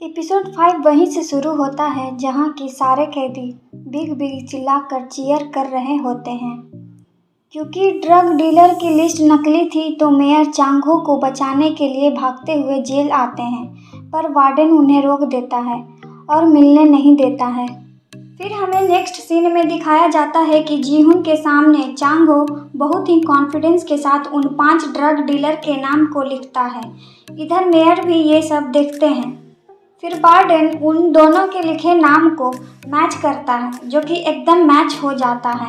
Episode 5 वहीं से शुरू होता है जहां की सारे कैदी बिग बिग चिल्लाकर चीयर कर रहे होते हैं। क्योंकि ड्रग डीलर की लिस्ट नकली थी तो मेयर चांगहो को बचाने के लिए भागते हुए जेल आते हैं, पर वार्डन उन्हें रोक देता है और मिलने नहीं देता है। फिर हमें नेक्स्ट सीन में दिखाया जाता है कि जीहुन के सामने चांगहो बहुत ही कॉन्फिडेंस के साथ उन 5 ड्रग डीलर के नाम को लिखता है। इधर मेयर भी ये सब देखते हैं। फिर वार्डन उन दोनों के लिखे नाम को मैच करता है, जो कि एकदम मैच हो जाता है।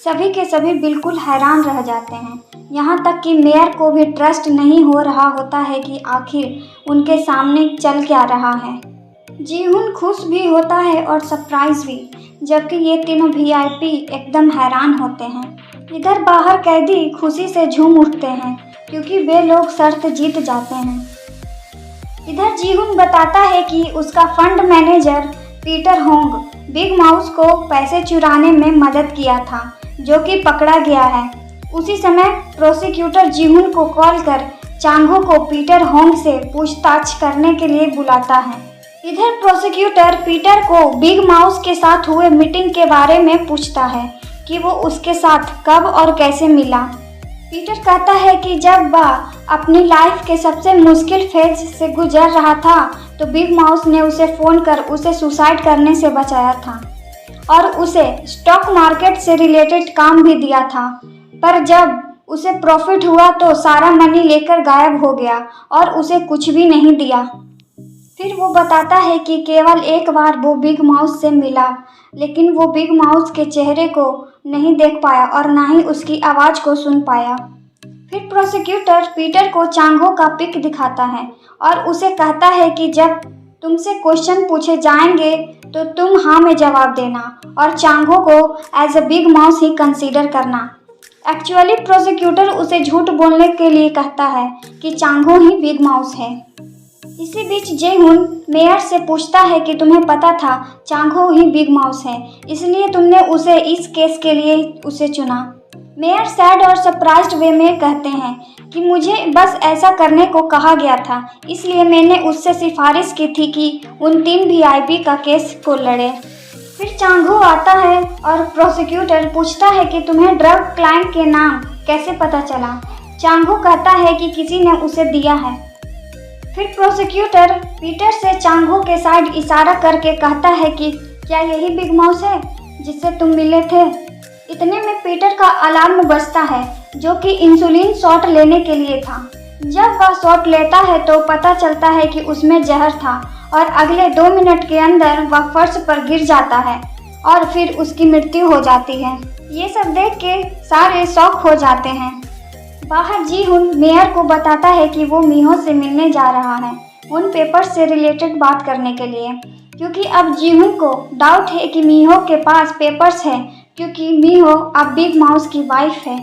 सभी के सभी बिल्कुल हैरान रह जाते हैं, यहाँ तक कि मेयर को भी ट्रस्ट नहीं हो रहा होता है कि आखिर उनके सामने चल क्या रहा है। जीहुन खुश भी होता है और सरप्राइज भी, जबकि ये तीनों वीआईपी एकदम हैरान होते हैं। इधर बाहर कैदी खुशी से झूम उठते हैं क्योंकि वे लोग शर्त जीत जाते हैं। इधर जीहुन बताता है कि उसका fund manager Peter Hong big mouse को पैसे चुराने में मदद किया था, जो कि पकड़ा गया है। उसी समय प्रोसिक्यूटर जीहुन को कॉल कर चांगहो को पीटर होंग से पूछताछ करने के लिए बुलाता है। इधर प्रोसिक्यूटर पीटर को बिग माउस के साथ हुए मीटिंग के बारे में पूछता है कि वो उसके साथ कब और कैसे मिला। पीटर कहता है कि जब वह अपनी लाइफ के सबसे मुश्किल फेज से गुजर रहा था तो बिग माउस ने उसे फ़ोन कर उसे सुसाइड करने से बचाया था और उसे स्टॉक मार्केट से रिलेटेड काम भी दिया था, पर जब उसे प्रॉफिट हुआ तो सारा मनी लेकर गायब हो गया और उसे कुछ भी नहीं दिया। फिर वो बताता है कि केवल एक बार वो बिग माउस से मिला, लेकिन वो बिग माउस के चेहरे को नहीं देख पाया और ना ही उसकी आवाज़ को सुन पाया। फिर प्रोसिक्यूटर पीटर को चांगहो का पिक दिखाता है और उसे कहता है कि जब तुमसे क्वेश्चन पूछे जाएंगे तो तुम हाँ में जवाब देना और चांगहो को एज अ बिग माउस ही कंसीडर करना। एक्चुअली प्रोसिक्यूटर उसे झूठ बोलने के लिए कहता है कि चांगहो ही बिग माउस है। इसी बीच जेहुन मेयर से पूछता है कि तुम्हें पता था चांगहो ही बिग माउस है, इसलिए तुमने उसे इस केस के लिए उसे चुना। मेयर सैड और सरप्राइज्ड वे में कहते हैं कि मुझे बस ऐसा करने को कहा गया था, इसलिए मैंने उससे सिफारिश की थी कि उन 3 वीआईपी का केस को लड़े। फिर चांगहो आता है और प्रोसिक्यूटर पूछता है कि तुम्हें ड्रग क्लाइंट के नाम कैसे पता चला। चांगहो कहता है कि किसी ने उसे दिया है। फिर प्रोसिक्यूटर पीटर से चांगहो के साइड इशारा करके कहता है कि क्या यही बिग माउस है जिससे तुम मिले थे। इतने में पीटर का अलार्म बजता है, जो कि इंसुलिन शॉट लेने के लिए था। जब वह शॉट लेता है तो पता चलता है कि उसमें जहर था और अगले 2 मिनट के अंदर वह फर्श पर गिर जाता है और फिर उसकी मृत्यु हो जाती है। ये सब देख के सारे शॉक हो जाते हैं। बाहर जीहुन मेयर को बताता है कि वो मीहो से मिलने जा रहा है उन पेपर्स से रिलेटेड बात करने के लिए, क्योंकि अब जीहुन को डाउट है कि मीहो के पास पेपर्स है, क्योंकि मीहो अब बिग माउस की वाइफ है।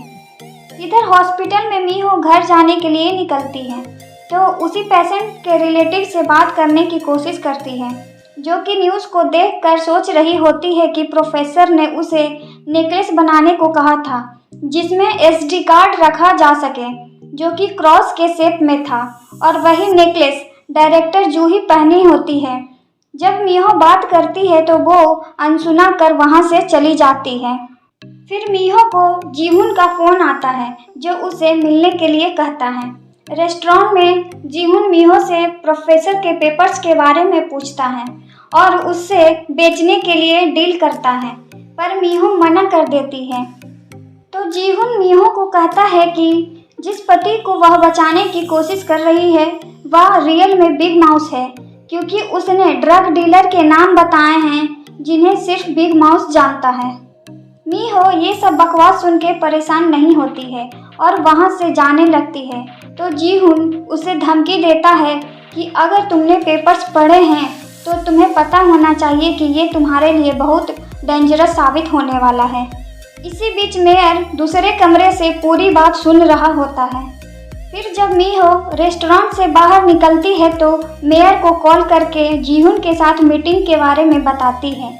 इधर हॉस्पिटल में मीहो घर जाने के लिए निकलती है तो उसी पेशेंट के रिलेटिव से बात करने की कोशिश करती है, जो कि न्यूज़ को देखकर सोच रही होती है कि प्रोफेसर ने उसे नेकलेस बनाने को कहा था जिसमें एसडी कार्ड रखा जा सके, जो कि क्रॉस के शेप में था, और वही नेकलेस डायरेक्टर जूही पहनी होती है। जब मीहो बात करती है तो वो अनसुना कर वहाँ से चली जाती है। फिर मीहो को जीहुन का फ़ोन आता है जो उसे मिलने के लिए कहता है। रेस्टोरेंट में जीहुन मीहो से प्रोफेसर के पेपर्स के बारे में पूछता है और उससे बेचने के लिए डील करता है, पर मीहो मना कर देती है। तो जीहुन मीहो को कहता है कि जिस पति को वह बचाने की कोशिश कर रही है वह रियल में बिग माउस है, क्योंकि उसने ड्रग डीलर के नाम बताए हैं जिन्हें सिर्फ बिग माउस जानता है। मीहो ये सब बकवास सुन के परेशान नहीं होती है और वहाँ से जाने लगती है। तो जीहुन उसे धमकी देता है कि अगर तुमने पेपर्स पढ़े हैं तो तुम्हें पता होना चाहिए कि ये तुम्हारे लिए बहुत डेंजरस साबित होने वाला है। इसी बीच मेयर दूसरे कमरे से पूरी बात सुन रहा होता है। फिर जब मीहो रेस्टोरेंट से बाहर निकलती है तो मेयर को कॉल करके जीहुन के साथ मीटिंग के बारे में बताती है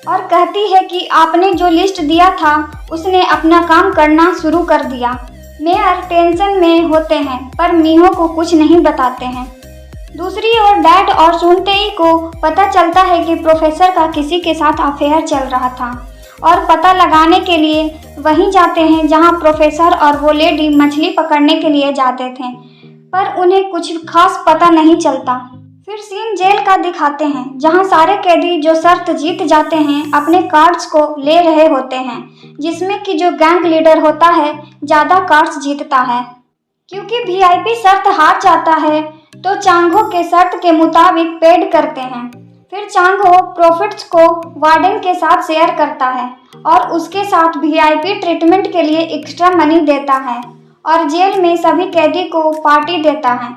और कहती है कि आपने जो लिस्ट दिया था उसने अपना काम करना शुरू कर दिया। मेयर टेंशन में होते हैं पर मीहो को कुछ नहीं बताते हैं। दूसरी ओर डैड और सुनतेई को पता चलता है कि प्रोफेसर का किसी के साथ अफेयर चल रहा था और पता लगाने के लिए वहीं जाते हैं जहां प्रोफेसर और वो लेडी मछली पकड़ने के लिए जाते थे, पर उन्हें कुछ खास पता नहीं चलता। फिर सीन जेल का दिखाते हैं जहां सारे कैदी जो शर्त जीत जाते हैं अपने कार्ड्स को ले रहे होते हैं, जिसमें कि जो गैंग लीडर होता है ज़्यादा कार्ड्स जीतता है। क्योंकि वीआईपी शर्त हार जाता है तो चांगो के शर्त के मुताबिक पेड करते हैं। फिर चांगो प्रॉफिट्स को वार्डन के साथ शेयर करता है और उसके साथ वीआईपी ट्रीटमेंट के लिए एक्स्ट्रा मनी देता है और जेल में सभी कैदी को पार्टी देता है,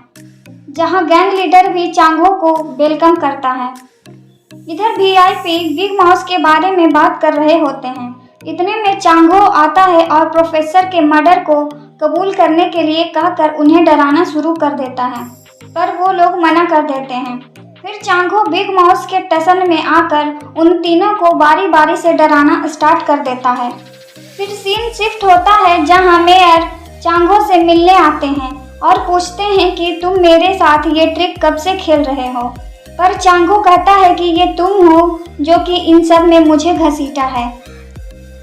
जहां गैंग लीडर भी चांगो को वेलकम करता है। इधर वीआईपी बिग माउस के बारे में बात कर रहे होते हैं। इतने में चांगो आता है और प्रोफेसर के मर्डर को कबूल करने के लिए कहकर उन्हें डराना शुरू कर देता है, पर वो लोग मना कर देते हैं। फिर चांगो बिग माउस के स्टेशन में आकर उन तीनों को बारी बारी से डराना स्टार्ट कर देता है। फिर सीन शिफ्ट होता है जहां मेयर चांगो से मिलने आते हैं और पूछते हैं कि तुम मेरे साथ ये ट्रिक कब से खेल रहे हो, पर चांगो कहता है कि ये तुम हो जो कि इन सब में मुझे घसीटा है।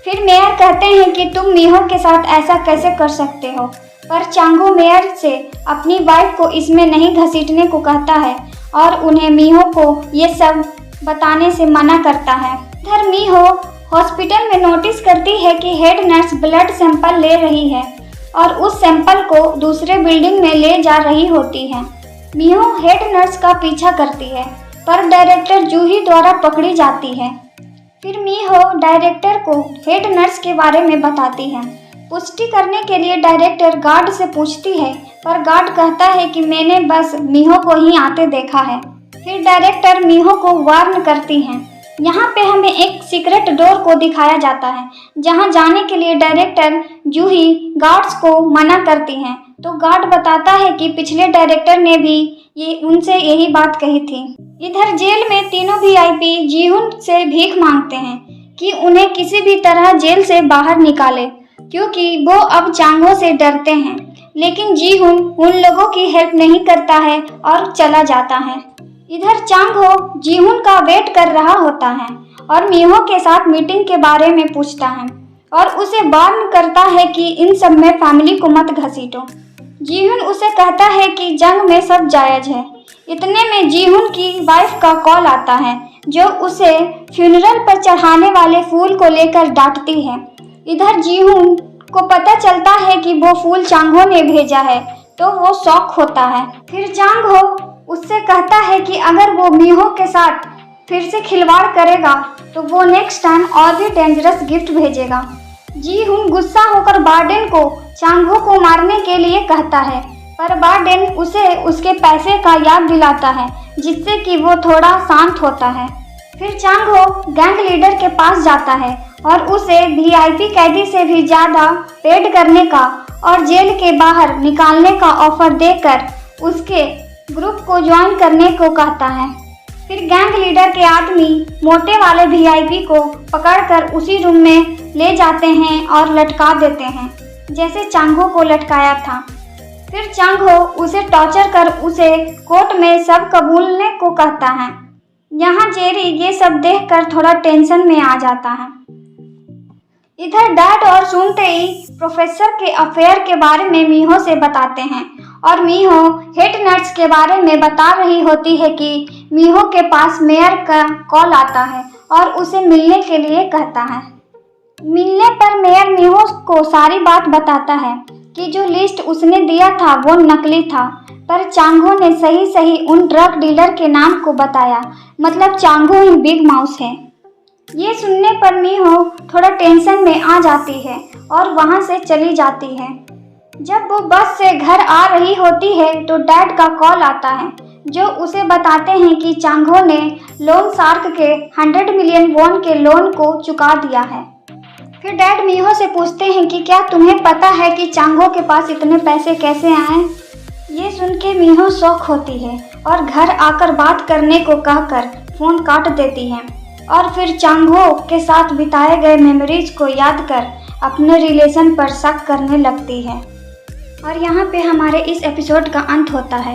फिर मेयर कहते हैं कि तुम मीहो के साथ ऐसा कैसे कर सकते हो, पर चांगो मेयर से अपनी वाइफ को इसमें नहीं घसीटने को कहता है और उन्हें मीहो को ये सब बताने से मना करता है। इधर मीहो हॉस्पिटल में नोटिस करती है कि हेड नर्स ब्लड सैंपल ले रही है और उस सैंपल को दूसरे बिल्डिंग में ले जा रही होती है। मीहो हेड नर्स का पीछा करती है पर डायरेक्टर जूही द्वारा पकड़ी जाती है। फिर मीहो डायरेक्टर को हेड नर्स के बारे में बताती है। पुष्टि करने के लिए डायरेक्टर गार्ड से पूछती है, पर गार्ड कहता है कि मैंने बस मीहो को ही आते देखा है। फिर डायरेक्टर मीहो को वार्न करती हैं। यहाँ पे हमें एक सीक्रेट डोर को दिखाया जाता है जहाँ जाने के लिए डायरेक्टर जूही गार्ड्स को मना करती हैं, तो गार्ड बताता है कि पिछले डायरेक्टर ने भी उनसे यही बात कही थी। इधर जेल में तीनों वीआईपी जीहुन से भीख मांगते हैं कि उन्हें किसी भी तरह जेल से बाहर निकाले, क्योंकि वो अब चांगो से डरते हैं। लेकिन जीहुन उन लोगों की हेल्प नहीं करता है और चला जाता है। इधर चांगो जीहुन का वेट कर रहा होता है और मीहो के साथ मीटिंग के बारे में पूछता है और उसे वार्न करता है कि इन सब में फैमिली को मत घसीटो। जीहुन उसे कहता है कि जंग में सब जायज है। इतने में जीहुन की वाइफ का कॉल आता है जो उसे फ्यूनरल पर चढ़ाने वाले फूल को लेकर डांटती है। इधर जीहुन को पता चलता है कि वो फूल चांगो ने भेजा है तो वो शॉक होता है। फिर चांगो उससे कहता है कि अगर वो मीहो के साथ फिर से खिलवाड़ करेगा तो वो नेक्स्ट टाइम और भी डेंजरस गिफ्ट भेजेगा। जीहुन गुस्सा होकर वार्डन को चांगो को मारने के लिए कहता है, पर वार्डन उसे उसके पैसे का याद दिलाता है जिससे कि वो थोड़ा शांत होता है। फिर चांगो गैंग लीडर के पास जाता है और उसे वीआईपी कैदी से भी ज़्यादा पेड करने का और जेल के बाहर निकालने का ऑफर देकर उसके ग्रुप को ज्वाइन करने को कहता है। फिर गैंग लीडर के आदमी मोटे वाले वीआईपी को पकड़कर उसी रूम में ले जाते हैं और लटका देते हैं जैसे चांगो को लटकाया था। फिर चांगो उसे टॉर्चर कर उसे कोर्ट में सब कबूलने को कहता है। यहाँ जेरी ये सब देखकर थोड़ा टेंशन में आ जाता है। इधर डैड और सुनतेई प्रोफेसर के अफेयर के बारे में मीहो से बताते हैं और मीहो हेड नर्स के बारे में बता रही होती है कि मीहो के पास मेयर का कॉल आता है और उसे मिलने के लिए कहता है। मिलने पर मेयर मीहो को सारी बात बताता है कि जो लिस्ट उसने दिया था वो नकली था, पर चांगो ने सही सही उन ड्रग डीलर के नाम को बताया, मतलब चांगो ही बिग माउस है। ये सुनने पर मीहो थोड़ा टेंशन में आ जाती है और वहाँ से चली जाती है। जब वो बस से घर आ रही होती है तो डैड का कॉल आता है जो उसे बताते हैं कि चांगो ने लोन शार्क के 100 मिलियन वॉन के लोन को चुका दिया है। फिर डैड मीहो से पूछते हैं कि क्या तुम्हें पता है कि चांगो के पास इतने पैसे कैसे आए। ये सुन के मीहो शॉक होती है और घर आकर बात करने को कहकर फ़ोन काट देती है और फिर चांगो के साथ बिताए गए मेमोरीज को याद कर अपने रिलेशन पर शक करने लगती है। और यहाँ पे हमारे इस एपिसोड का अंत होता है।